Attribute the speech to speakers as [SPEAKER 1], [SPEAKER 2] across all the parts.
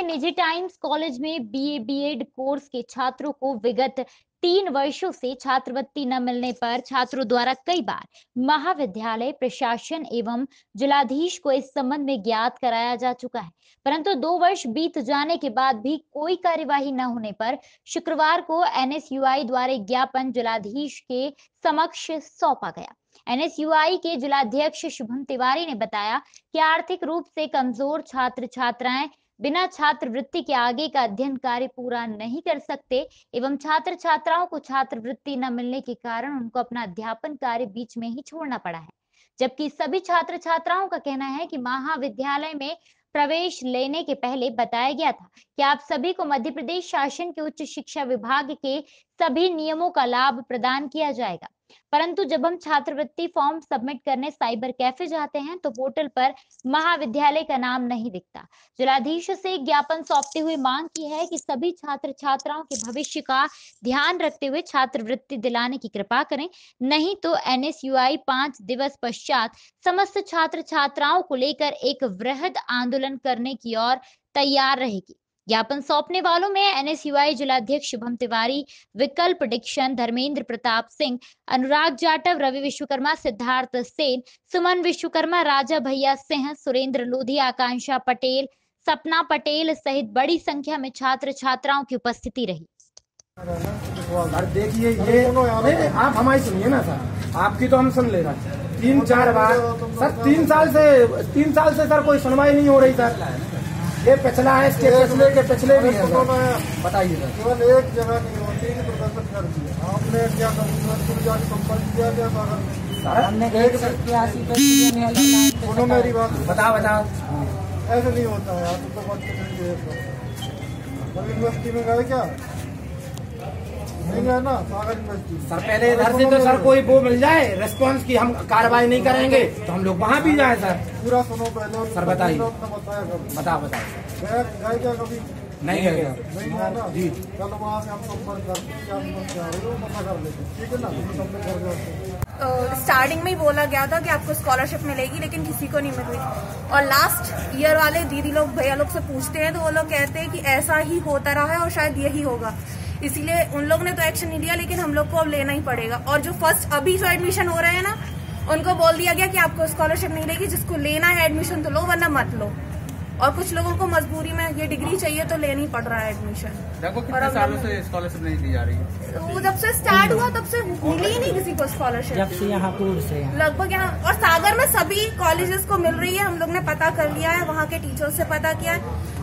[SPEAKER 1] के निजी times college में बीए बीएड कोर्स के छात्रों को विगत 3 वर्षों से छात्रवृत्ति न मिलने पर छात्रों द्वारा कई बार महाविद्यालय प्रशासन एवं जिलाधीश को इस संबंध में ज्ञात कराया जा चुका है, परंतु 2 वर्ष बीत जाने के बाद भी कोई कार्यवाही न होने पर शुक्रवार को एनएसयूआई द्वारा ज्ञापन जिलाधीश के समक्ष सौंपा गया। एनएसयूआई के जिलाध्यक्ष शुभम तिवारी ने बताया कि आर्थिक रूप से कमजोर छात्र छात्राएं बिना छात्रवृत्ति के आगे का अध्ययन कार्य पूरा नहीं कर सकते एवं छात्र छात्राओं को छात्रवृत्ति न मिलने के कारण उनको अपना अध्यापन कार्य बीच में ही छोड़ना पड़ा है, जबकि सभी छात्र छात्राओं का कहना है कि महाविद्यालय में प्रवेश लेने के पहले बताया गया था कि आप सभी को मध्य प्रदेश शासन के उच्च शिक्षा विभाग के सभी नियमों का लाभ प्रदान किया जाएगा, परंतु जब हम छात्रवृत्ति फॉर्म सबमिट करने साइबर कैफे जाते हैं तो पोर्टल पर महाविद्यालय का नाम नहीं दिखता। जिलाधीश से ज्ञापन सौंपते हुए मांग की है कि सभी छात्र छात्राओं के भविष्य का ध्यान रखते हुए छात्रवृत्ति दिलाने की कृपा करें, नहीं तो एनएसयूआई 5 दिवस पश्चात समस्त छात्र छात्राओं को लेकर एक वृहद आंदोलन करने की ओर तैयार रहेगी। ज्ञापन सौंपने वालों में एनएसयूआई जिलाध्यक्ष शुभम तिवारी, विकल्प डिक्शन, धर्मेंद्र प्रताप सिंह, अनुराग जाटव, रवि विश्वकर्मा, सिद्धार्थ सेन, सुमन विश्वकर्मा, राजा भैया सिंह, सुरेंद्र लोधी, आकांक्षा पटेल, सपना पटेल सहित बड़ी संख्या में छात्र छात्राओं की उपस्थिति रही।
[SPEAKER 2] देखिए ये आप हमारी सुनिए ना सर, आपकी तो हम सुन ले रहे हैं 3-4 बार सर, 3 साल से सर कोई सुनवाई नहीं हो रही सर। ये पिछला है, इसके पिछले भी है। बताइए सर।
[SPEAKER 3] केवल एक जगह नहीं होती है कि प्रदर्शन कर दिया आपने क्या संपर्क किया क्या सुनो मेरी बात,
[SPEAKER 2] बताओ
[SPEAKER 3] ऐसे नहीं होता है। आप तो यूनिवर्सिटी में गए क्या? नहीं गए ना, सागर यूनिवर्सिटी
[SPEAKER 2] सर। पहले इधर से तो सर कोई वो मिल जाए रिस्पॉन्स की हम कार्रवाई नहीं करेंगे तो हम लोग वहाँ भी जाए सर।
[SPEAKER 3] पूरा सुनो पहले
[SPEAKER 2] सर। बताइए, बताओ
[SPEAKER 3] गए क्या कभी?
[SPEAKER 2] नहीं गए
[SPEAKER 3] नहीं गए ना
[SPEAKER 2] जी।
[SPEAKER 3] चलो वहाँ से हम संपर्क करते क्या समस्या है वो पता कर लेते, ठीक है ना। सबने घर जाते
[SPEAKER 4] स्टार्टिंग में ही बोला गया था कि आपको स्कॉलरशिप मिलेगी, लेकिन किसी को नहीं मिल रही। और लास्ट ईयर वाले दीदी लोग भैया लोग से पूछते हैं तो वो लोग कहते हैं कि ऐसा ही होता रहा है और शायद यही होगा, इसीलिए उन लोग ने तो एक्शन नहीं लिया, लेकिन हम लोग को अब लेना ही पड़ेगा। और जो फर्स्ट अभी जो एडमिशन हो रहे हैं ना, उनको बोल दिया गया कि आपको स्कॉलरशिप नहीं लेगी, जिसको लेना है एडमिशन तो लो वरना मत लो। और कुछ लोगों को मजबूरी में ये डिग्री चाहिए तो लेना ही पड़ रहा है एडमिशन।
[SPEAKER 5] देखो कितने सालों से स्कॉलरशिप नहीं दी जा रही है।
[SPEAKER 4] तो जब से स्टार्ट हुआ तब से मिली ही नहीं किसी को स्कॉलरशिप,
[SPEAKER 6] जब से यहाँ पूर्व से
[SPEAKER 4] लगभग यहाँ। और सागर में सभी कॉलेजेस को मिल रही है, हम लोग ने पता कर लिया है, वहाँ के टीचर्स से पता किया है।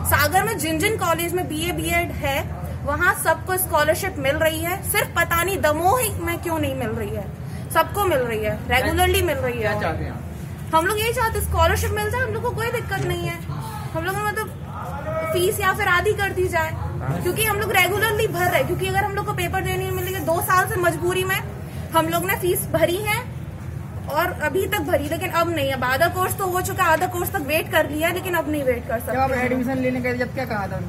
[SPEAKER 4] सागर में जिन जिन कॉलेज में बीए बीएड है वहाँ सबको स्कॉलरशिप मिल रही है, सिर्फ पता नहीं दमोह में क्यों नहीं मिल रही है। सबको मिल रही है, रेगुलरली मिल रही है।
[SPEAKER 5] चाहते हैं
[SPEAKER 4] हम लोग यही चाहते स्कॉलरशिप मिल जाए, हम लोग को कोई दिक्कत नहीं है। हम लोग मतलब फीस या फिर आधी कर दी जाए, क्योंकि हम लोग रेगुलरली भर रहे, क्योंकि अगर हम लोग को पेपर देने नहीं मिलेंगे 2 साल से मजबूरी में हम लोग ने फीस भरी है और अभी तक भरी, लेकिन अब नहीं। अब आधा कोर्स तो हो चुका, आधा कोर्स तक वेट कर लिया, लेकिन अब नहीं वेट कर सकते।
[SPEAKER 6] एडमिशन लेने का जब क्या कहा था?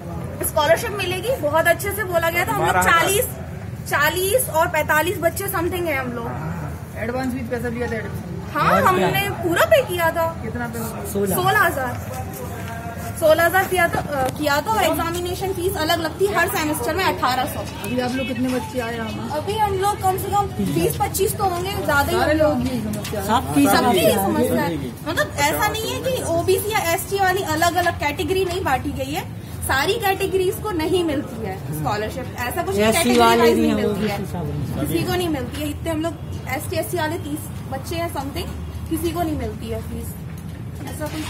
[SPEAKER 4] स्कॉलरशिप मिलेगी, बहुत अच्छे से बोला गया था। हम लोग 40 और 45 बच्चे समथिंग है हम लोग।
[SPEAKER 6] एडवांस भी पैसा लिया था एडमिशन?
[SPEAKER 4] हाँ, हमने पूरा पे किया था।
[SPEAKER 6] कितना पे?
[SPEAKER 4] 16,000 किया था और एग्जामिनेशन फीस अलग लगती है हर सेमेस्टर में 1800।
[SPEAKER 6] अभी आप लोग कितने बच्चे आए?
[SPEAKER 4] अभी हम लोग कम से कम 20-25 तो होंगे, ज्यादा ही लोग।
[SPEAKER 6] सबकी
[SPEAKER 4] समस्या है, मतलब ऐसा नहीं है कि ओबीसी या एसटी वाली अलग अलग कैटेगरी नहीं बांटी गई है, सारी कैटेगरीज को नहीं मिलती है स्कॉलरशिप। ऐसा कुछ कैटेगरी वाइज नहीं मिलती है, किसी को नहीं मिलती है। इतने हम लोग ST SC वाले 30 बच्चे हैं समथिंग, किसी को नहीं मिलती है फीस। ऐसा कुछ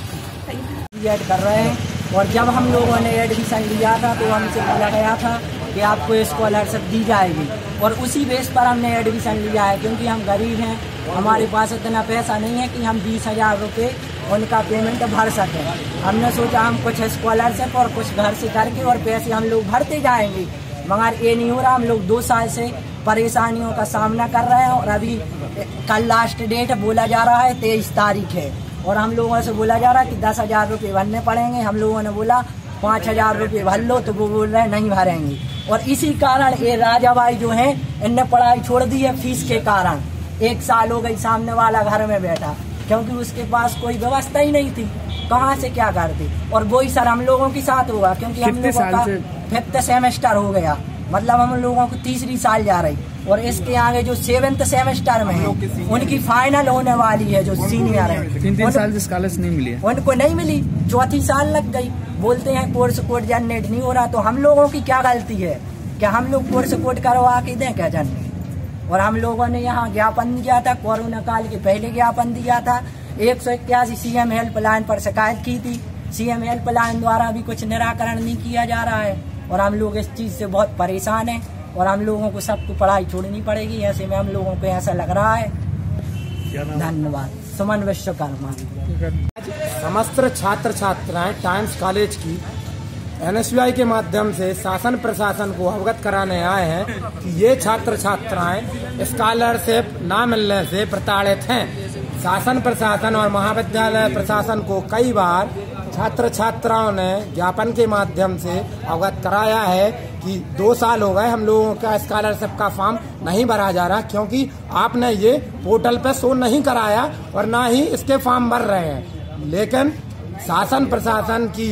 [SPEAKER 4] सही
[SPEAKER 6] ऐड कर रहे हैं। और जब हम लोगों ने एडमिशन लिया था तो हमसे बोला गया था कि आपको स्कॉलरशिप दी जाएगी, और उसी बेस पर हमने एडमिशन लिया है, क्योंकि हम गरीब हैं, हमारे पास इतना पैसा नहीं है कि हम 20,000 रुपये उनका पेमेंट भर सकें। हमने सोचा हम कुछ स्कॉलरशिप और कुछ घर से करके और पैसे हम लोग भरते जाएंगे, मगर ये नहीं हो रहा। हम लोग 2 साल से परेशानियों का सामना कर रहे हैं और अभी कल लास्ट डेट बोला जा रहा है 23 तारीख है, और हम लोगों से बोला जा रहा है कि 10,000 रुपये भरने पड़ेंगे। हम लोगों ने बोला 5,000 रुपये भर लो, तो वो बोल रहे हैं नहीं भरेंगे। और इसी कारण ये राजा भाई जो हैं इनने पढ़ाई छोड़ दी है फीस के कारण। 1 साल हो गई सामने वाला घर में बैठा, क्योंकि उसके पास कोई व्यवस्था ही नहीं थी। कहाँ से क्या करते। और वही सर हम लोगों के साथ होगा, क्योंकि हम लोगों का 5th सेमेस्टर हो गया, मतलब हम लोगों को 3री साल जा रही, और इसके आगे जो 7th सेमेस्टर में है उनकी फाइनल होने वाली है, जो सीनियर है
[SPEAKER 5] 3 साल से स्कॉलरशिप नहीं मिली है,
[SPEAKER 6] उनको नहीं मिली, 4थी साल लग गई। बोलते हैं कोर्स कोड जनरेट नहीं हो रहा, तो हम लोगों की क्या गलती है? क्या हम लोग कोर्स कोड करवा के दें क्या जनरेट? और हम लोगों ने यहाँ ज्ञापन दिया था, कोरोना काल के पहले ज्ञापन दिया था, 181 CM हेल्पलाइन पर शिकायत की थी। CM हेल्पलाइन द्वारा भी कुछ निराकरण नहीं किया जा रहा है, और हम लोग इस चीज से बहुत परेशान हैं, और हम लोगों को सबको पढ़ाई छोड़नी पड़ेगी, ऐसे में हम लोगों को ऐसा लग रहा है। धन्यवाद। सुमन विश्वकर्मा।
[SPEAKER 2] समस्त छात्र छात्राएं टाइम्स कॉलेज की NSUI के माध्यम से शासन प्रशासन को अवगत कराने आए हैं कि ये छात्र छात्राएं स्कॉलरशिप न मिलने से प्रताड़ित हैं। शासन प्रशासन और महाविद्यालय प्रशासन को कई बार छात्र छात्राओं ने ज्ञापन के माध्यम से अवगत कराया है कि 2 साल हो गए हम लोगों का स्कॉलरशिप का फॉर्म नहीं भरा जा रहा, क्योंकि आपने ये पोर्टल पे शो नहीं कराया और ना ही इसके फॉर्म भर रहे हैं। लेकिन शासन प्रशासन की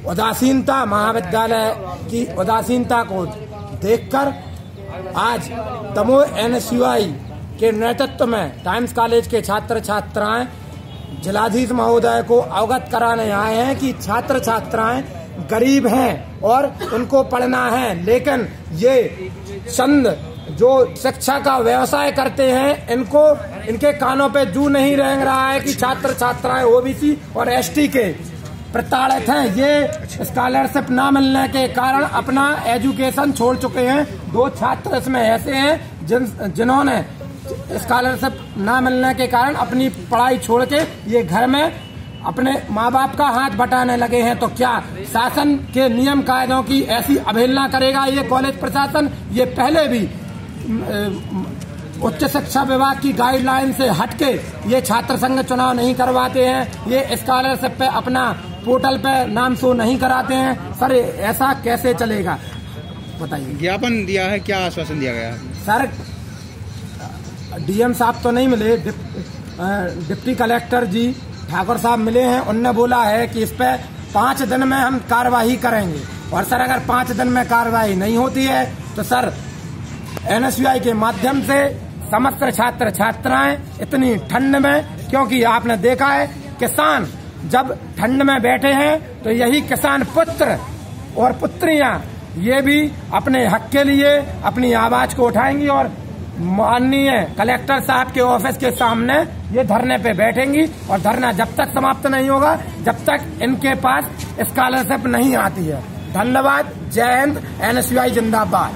[SPEAKER 2] उदासीनता, महाविद्यालय की उदासीनता को देखकर आज दमोह NSUI के नेतृत्व में टाइम्स कॉलेज के छात्र छात्राएं जिलाधीश महोदय को अवगत कराने आए हैं कि छात्र छात्राएं गरीब हैं और उनको पढ़ना है, लेकिन ये चंद जो शिक्षा का व्यवसाय करते हैं इनके कानों पे जू नहीं रेंग रहा है कि छात्र छात्राएं OBC और ST के प्रताड़ित हैं। ये स्कॉलरशिप न मिलने के कारण अपना एजुकेशन छोड़ चुके हैं। 2 छात्र इसमें ऐसे हैं जिन्होंने स्कॉलरशिप न मिलने के कारण अपनी पढ़ाई छोड़ के ये घर में अपने माँ बाप का हाथ बटाने लगे हैं। तो क्या शासन के नियम कायदों की ऐसी अवहेलना करेगा ये कॉलेज प्रशासन? ये पहले भी उच्च शिक्षा विभाग की गाइडलाइन से हटके ये छात्र संघ चुनाव नहीं करवाते हैं, ये स्कॉलरशिप पे अपना पोर्टल पे नाम शो नहीं कराते हैं। सर ऐसा कैसे चलेगा बताइए।
[SPEAKER 5] ज्ञापन दिया है, क्या आश्वासन दिया गया?
[SPEAKER 2] सर DM साहब तो नहीं मिले, डिप्टी कलेक्टर जी ठाकुर साहब मिले हैं। उनने बोला है कि इस पे 5 दिन में हम कार्रवाई करेंगे, और सर अगर 5 दिन में कार्रवाई नहीं होती है तो सर NSUI के माध्यम से समस्त छात्र छात्राएं इतनी ठंड में, क्योंकि आपने देखा है किसान जब ठंड में बैठे हैं तो यही किसान पुत्र और पुत्रियां ये भी अपने हक के लिए अपनी आवाज को उठाएंगी और माननीय कलेक्टर साहब के ऑफिस के सामने ये धरने पे बैठेंगी, और धरना जब तक समाप्त नहीं होगा जब तक इनके पास स्कॉलरशिप नहीं आती है। धन्यवाद। जय हिंद। NSUI जिंदाबाद।